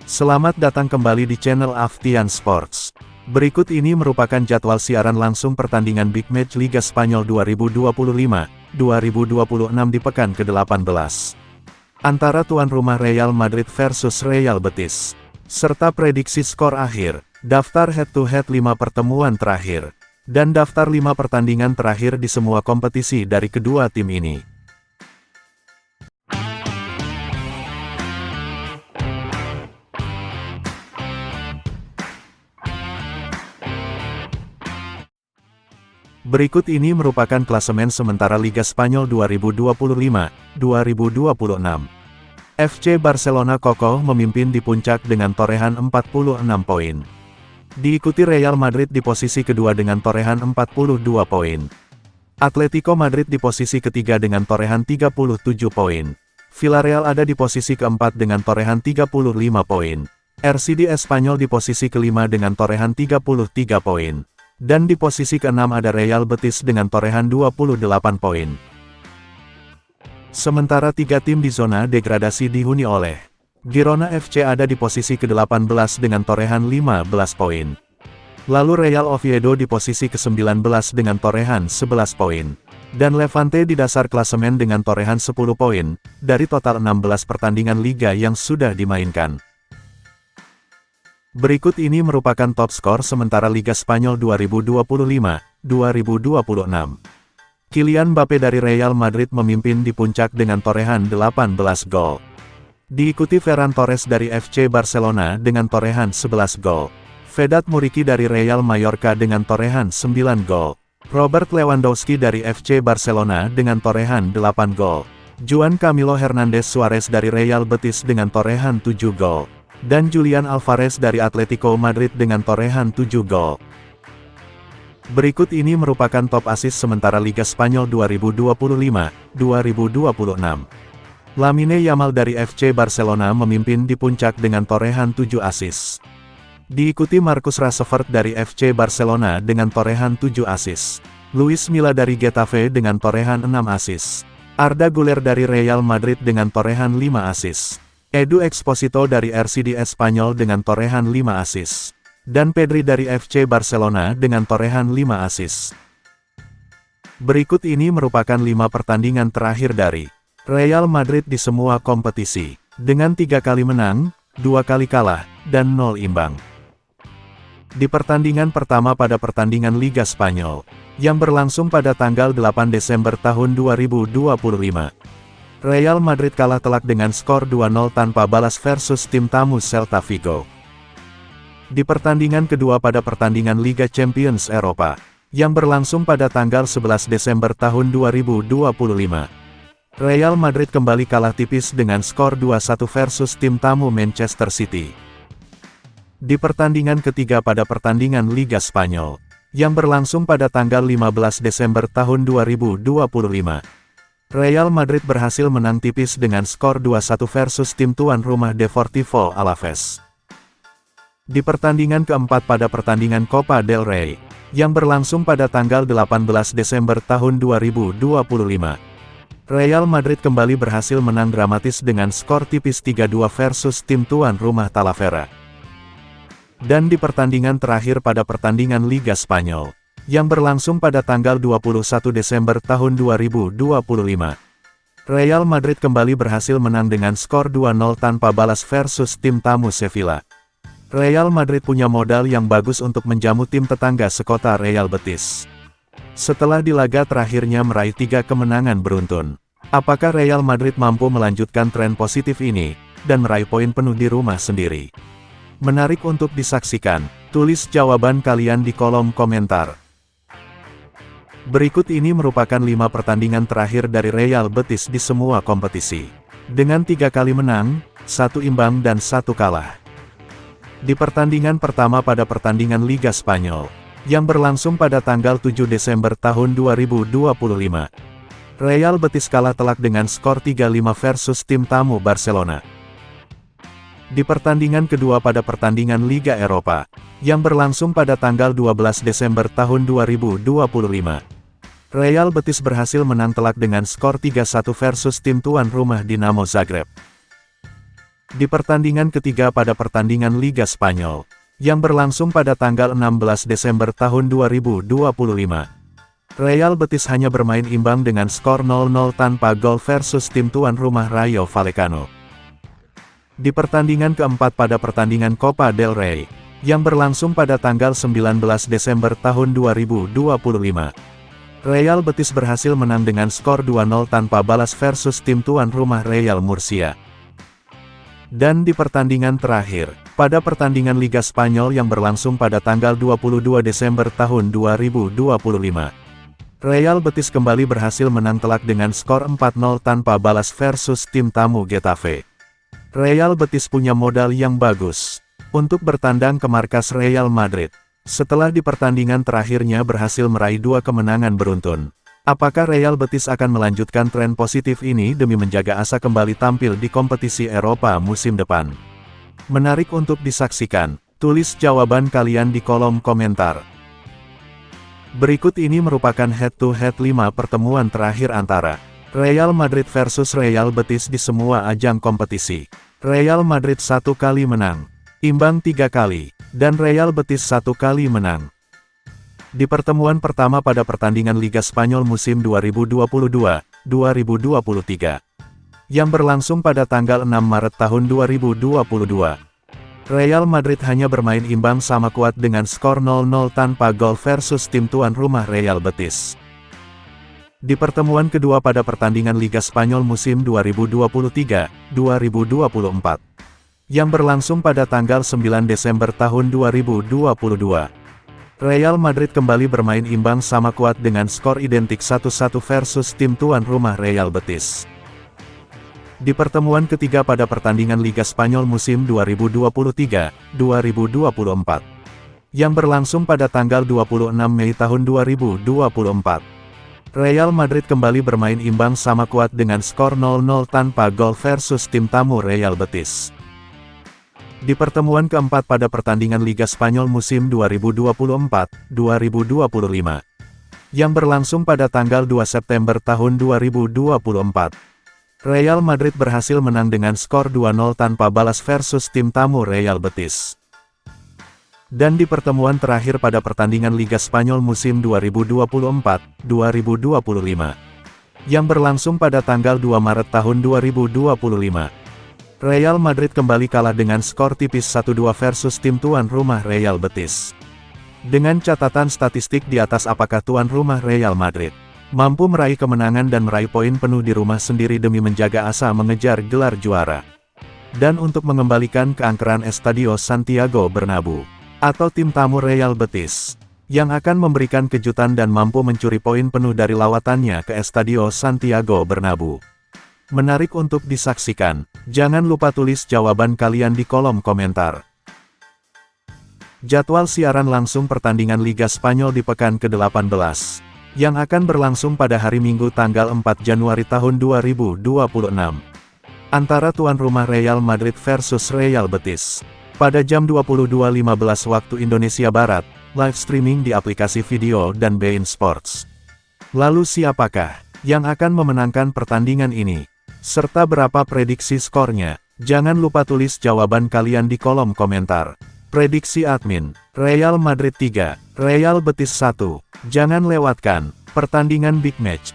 Selamat datang kembali di channel Aftian Sports. Berikut ini merupakan jadwal siaran langsung pertandingan Big Match Liga Spanyol 2025-2026 di pekan ke-18. Antara tuan rumah Real Madrid versus Real Betis. Serta prediksi skor akhir, daftar head-to-head 5 pertemuan terakhir, dan daftar 5 pertandingan terakhir di semua kompetisi dari kedua tim ini. Berikut ini merupakan klasemen sementara Liga Spanyol 2025-2026. FC Barcelona kokoh memimpin di puncak dengan torehan 46 poin. Diikuti Real Madrid di posisi kedua dengan torehan 42 poin. Atletico Madrid di posisi ketiga dengan torehan 37 poin. Villarreal ada di posisi keempat dengan torehan 35 poin. RCD Espanyol di posisi kelima dengan torehan 33 poin. Dan di posisi ke-6 ada Real Betis dengan torehan 28 poin. Sementara 3 tim di zona degradasi dihuni oleh Girona FC ada di posisi ke-18 dengan torehan 15 poin. Lalu Real Oviedo di posisi ke-19 dengan torehan 11 poin. Dan Levante di dasar klasemen dengan torehan 10 poin, dari total 16 pertandingan Liga yang sudah dimainkan. Berikut ini merupakan top skor sementara Liga Spanyol 2025-2026. Kylian Mbappe dari Real Madrid memimpin di puncak dengan torehan 18 gol. Diikuti Ferran Torres dari FC Barcelona dengan torehan 11 gol. Vedat Muriqi dari Real Mallorca dengan torehan 9 gol. Robert Lewandowski dari FC Barcelona dengan torehan 8 gol. Juan Camilo Hernandez Suarez dari Real Betis dengan torehan 7 gol. Dan Julian Alvarez dari Atletico Madrid dengan torehan 7 gol. Berikut ini merupakan top assist sementara Liga Spanyol 2025-2026. Lamine Yamal dari FC Barcelona memimpin di puncak dengan torehan 7 assist. Diikuti Marcus Rashford dari FC Barcelona dengan torehan 7 assist. Luis Milla dari Getafe dengan torehan 6 assist. Arda Güler dari Real Madrid dengan torehan 5 assist. Edu Exposito dari RCD Espanyol dengan torehan 5 assist. Dan Pedri dari FC Barcelona dengan torehan 5 assist. Berikut ini merupakan 5 pertandingan terakhir dari Real Madrid di semua kompetisi, dengan 3 kali menang, 2 kali kalah, dan 0 imbang. Di pertandingan pertama pada pertandingan Liga Spanyol, yang berlangsung pada tanggal 8 Desember tahun 2025. Real Madrid kalah telak dengan skor 2-0 tanpa balas versus tim tamu Celta Vigo. Di pertandingan kedua pada pertandingan Liga Champions Eropa, yang berlangsung pada tanggal 11 Desember tahun 2025. Real Madrid kembali kalah tipis dengan skor 2-1 versus tim tamu Manchester City. Di pertandingan ketiga pada pertandingan Liga Spanyol, yang berlangsung pada tanggal 15 Desember tahun 2025. Real Madrid berhasil menang tipis dengan skor 2-1 versus tim tuan rumah Deportivo Alaves. Di pertandingan keempat pada pertandingan Copa del Rey, yang berlangsung pada tanggal 18 Desember tahun 2025. Real Madrid kembali berhasil menang dramatis dengan skor tipis 3-2 versus tim tuan rumah Talavera. Dan di pertandingan terakhir pada pertandingan Liga Spanyol, yang berlangsung pada tanggal 21 Desember tahun 2025. Real Madrid kembali berhasil menang dengan skor 2-0 tanpa balas versus tim tamu Sevilla. Real Madrid punya modal yang bagus untuk menjamu tim tetangga sekota Real Betis. Setelah di laga terakhirnya meraih 3 kemenangan beruntun. Apakah Real Madrid mampu melanjutkan tren positif ini, dan meraih poin penuh di rumah sendiri? Menarik untuk disaksikan, tulis jawaban kalian di kolom komentar. Berikut ini merupakan 5 pertandingan terakhir dari Real Betis di semua kompetisi. Dengan 3 kali menang, 1 imbang dan 1 kalah. Di pertandingan pertama pada pertandingan Liga Spanyol, yang berlangsung pada tanggal 7 Desember tahun 2025. Real Betis kalah telak dengan skor 3-5 versus tim tamu Barcelona. Di pertandingan kedua pada pertandingan Liga Eropa, yang berlangsung pada tanggal 12 Desember tahun 2025. Real Betis berhasil menang telak dengan skor 3-1 versus tim tuan rumah Dinamo Zagreb. Di pertandingan ketiga pada pertandingan Liga Spanyol, yang berlangsung pada tanggal 16 Desember tahun 2025, Real Betis hanya bermain imbang dengan skor 0-0 tanpa gol versus tim tuan rumah Rayo Vallecano. Di pertandingan keempat pada pertandingan Copa del Rey, yang berlangsung pada tanggal 19 Desember tahun 2025, Real Betis berhasil menang dengan skor 2-0 tanpa balas versus tim tuan rumah Real Murcia. Dan di pertandingan terakhir, pada pertandingan Liga Spanyol yang berlangsung pada tanggal 22 Desember tahun 2025, Real Betis kembali berhasil menang telak dengan skor 4-0 tanpa balas versus tim tamu Getafe. Real Betis punya modal yang bagus untuk bertandang ke markas Real Madrid, setelah di pertandingan terakhirnya berhasil meraih 2 kemenangan beruntun. Apakah Real Betis akan melanjutkan tren positif ini demi menjaga asa kembali tampil di kompetisi Eropa musim depan? Menarik untuk disaksikan. Tulis jawaban kalian di kolom komentar. Berikut ini merupakan head-to-head 5 pertemuan terakhir antara Real Madrid versus Real Betis di semua ajang kompetisi. Real Madrid 1 kali menang, imbang 3 kali, dan Real Betis 1 kali menang. Di pertemuan pertama pada pertandingan Liga Spanyol musim 2022-2023, yang berlangsung pada tanggal 6 Maret tahun 2022, Real Madrid hanya bermain imbang sama kuat dengan skor 0-0 tanpa gol versus tim tuan rumah Real Betis. Di pertemuan kedua pada pertandingan Liga Spanyol musim 2023-2024, yang berlangsung pada tanggal 9 Desember tahun 2022, Real Madrid kembali bermain imbang sama kuat dengan skor identik 1-1 versus tim tuan rumah Real Betis. Di pertemuan ketiga pada pertandingan Liga Spanyol musim 2023-2024, yang berlangsung pada tanggal 26 Mei tahun 2024, Real Madrid kembali bermain imbang sama kuat dengan skor 0-0 tanpa gol versus tim tamu Real Betis. Di pertemuan keempat pada pertandingan Liga Spanyol musim 2024-2025, yang berlangsung pada tanggal 2 September tahun 2024, Real Madrid berhasil menang dengan skor 2-0 tanpa balas versus tim tamu Real Betis. Dan di pertemuan terakhir pada pertandingan Liga Spanyol musim 2024-2025, yang berlangsung pada tanggal 2 Maret tahun 2025, Real Madrid kembali kalah dengan skor tipis 1-2 versus tim tuan rumah Real Betis. Dengan catatan statistik di atas, apakah tuan rumah Real Madrid mampu meraih kemenangan dan meraih poin penuh di rumah sendiri demi menjaga asa mengejar gelar juara? Dan untuk mengembalikan keangkeran Estadio Santiago Bernabeu, atau tim tamu Real Betis, yang akan memberikan kejutan dan mampu mencuri poin penuh dari lawatannya ke Estadio Santiago Bernabeu? Menarik untuk disaksikan. Jangan lupa tulis jawaban kalian di kolom komentar. Jadwal siaran langsung pertandingan Liga Spanyol di pekan ke-18, yang akan berlangsung pada hari Minggu tanggal 4 Januari tahun 2026, antara tuan rumah Real Madrid versus Real Betis, pada jam 22.15 waktu Indonesia Barat, live streaming di aplikasi video dan beIN Sports. Lalu siapakah yang akan memenangkan pertandingan ini? Serta berapa prediksi skornya? Jangan lupa tulis jawaban kalian di kolom komentar. Prediksi admin, Real Madrid 3, Real Betis 1. Jangan lewatkan pertandingan big match